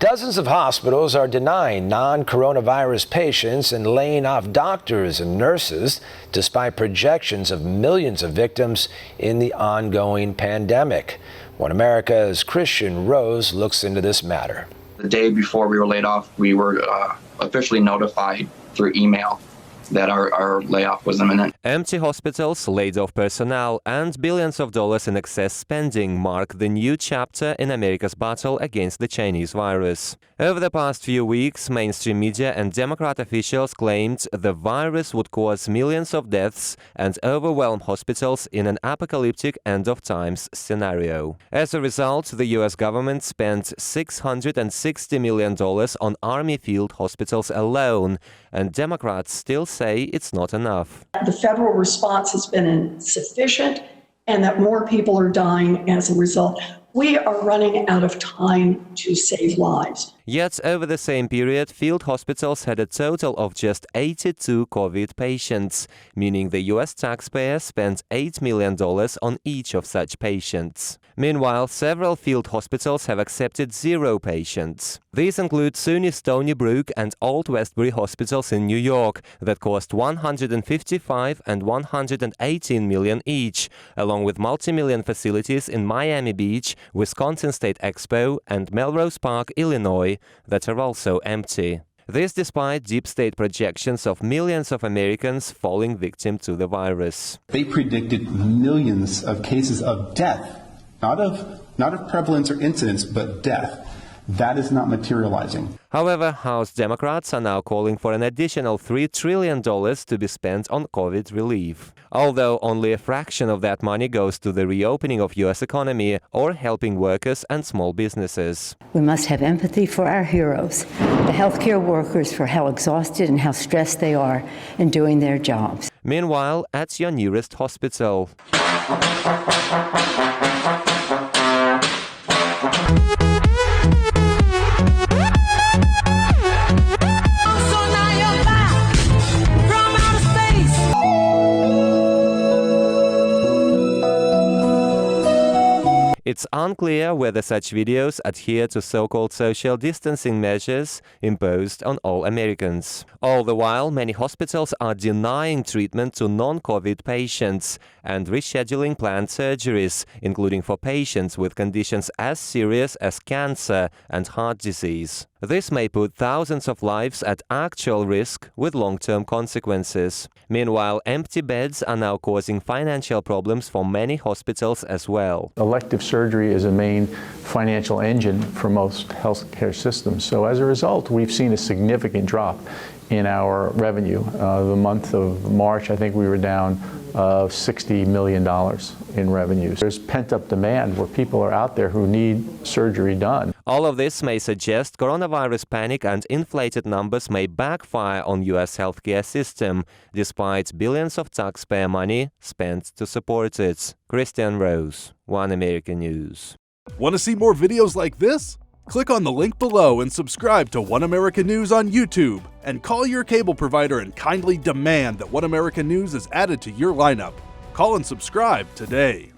Dozens of hospitals are denying non-coronavirus patients and laying off doctors and nurses despite projections of millions of victims in the ongoing pandemic. One America's Kristian Rouz looks into this matter. The day before we were laid off, we were officially notified through email that our layoff was imminent. Empty hospitals, laid-off personnel, and billions of dollars in excess spending mark the new chapter in America's battle against the Chinese virus. Over the past few weeks, mainstream media and Democrat officials claimed the virus would cause millions of deaths and overwhelm hospitals in an apocalyptic end-of-times scenario. As a result, the U.S. government spent $660 million on Army field hospitals alone, and Democrats still say it's not enough. The federal response has been insufficient and that more people are dying as a result. We are running out of time to save lives. Yet, over the same period, field hospitals had a total of just 82 COVID patients, meaning the U.S. taxpayer spent $8 million on each of such patients. Meanwhile, several field hospitals have accepted 0 patients. These include SUNY Stony Brook and Old Westbury hospitals in New York that cost $155 and $118 million each, along with multi-million facilities in Miami Beach, Wisconsin State Expo, and Melrose Park, Illinois, that are also empty. This despite deep state projections of millions of Americans falling victim to the virus. They predicted millions of cases of death, not of prevalence or incidence, but death. That is not materializing. However, House Democrats are now calling for an additional $3 trillion to be spent on COVID relief. Although only a fraction of that money goes to the reopening of U.S. economy or helping workers and small businesses. We must have empathy for our heroes, the healthcare workers, for how exhausted and how stressed they are in doing their jobs. Meanwhile, at your nearest hospital. It's unclear whether such videos adhere to so-called social distancing measures imposed on all Americans. All the while, many hospitals are denying treatment to non-COVID patients and rescheduling planned surgeries, including for patients with conditions as serious as cancer and heart disease. This may put thousands of lives at actual risk with long-term consequences. Meanwhile, empty beds are now causing financial problems for many hospitals as well. Elective surgery is a main financial engine for most healthcare systems. So as a result, we've seen a significant drop in our revenue. The month of March, I think we were down $60 million in revenues. There's pent-up demand where people are out there who need surgery done. All of this may suggest coronavirus panic and inflated numbers may backfire on U.S. healthcare system, despite billions of taxpayer money spent to support it. Kristian Rouz, One American News. Want to see more videos like this? Click on the link below and subscribe to One American News on YouTube. And call your cable provider and kindly demand that One American News is added to your lineup. Call and subscribe today.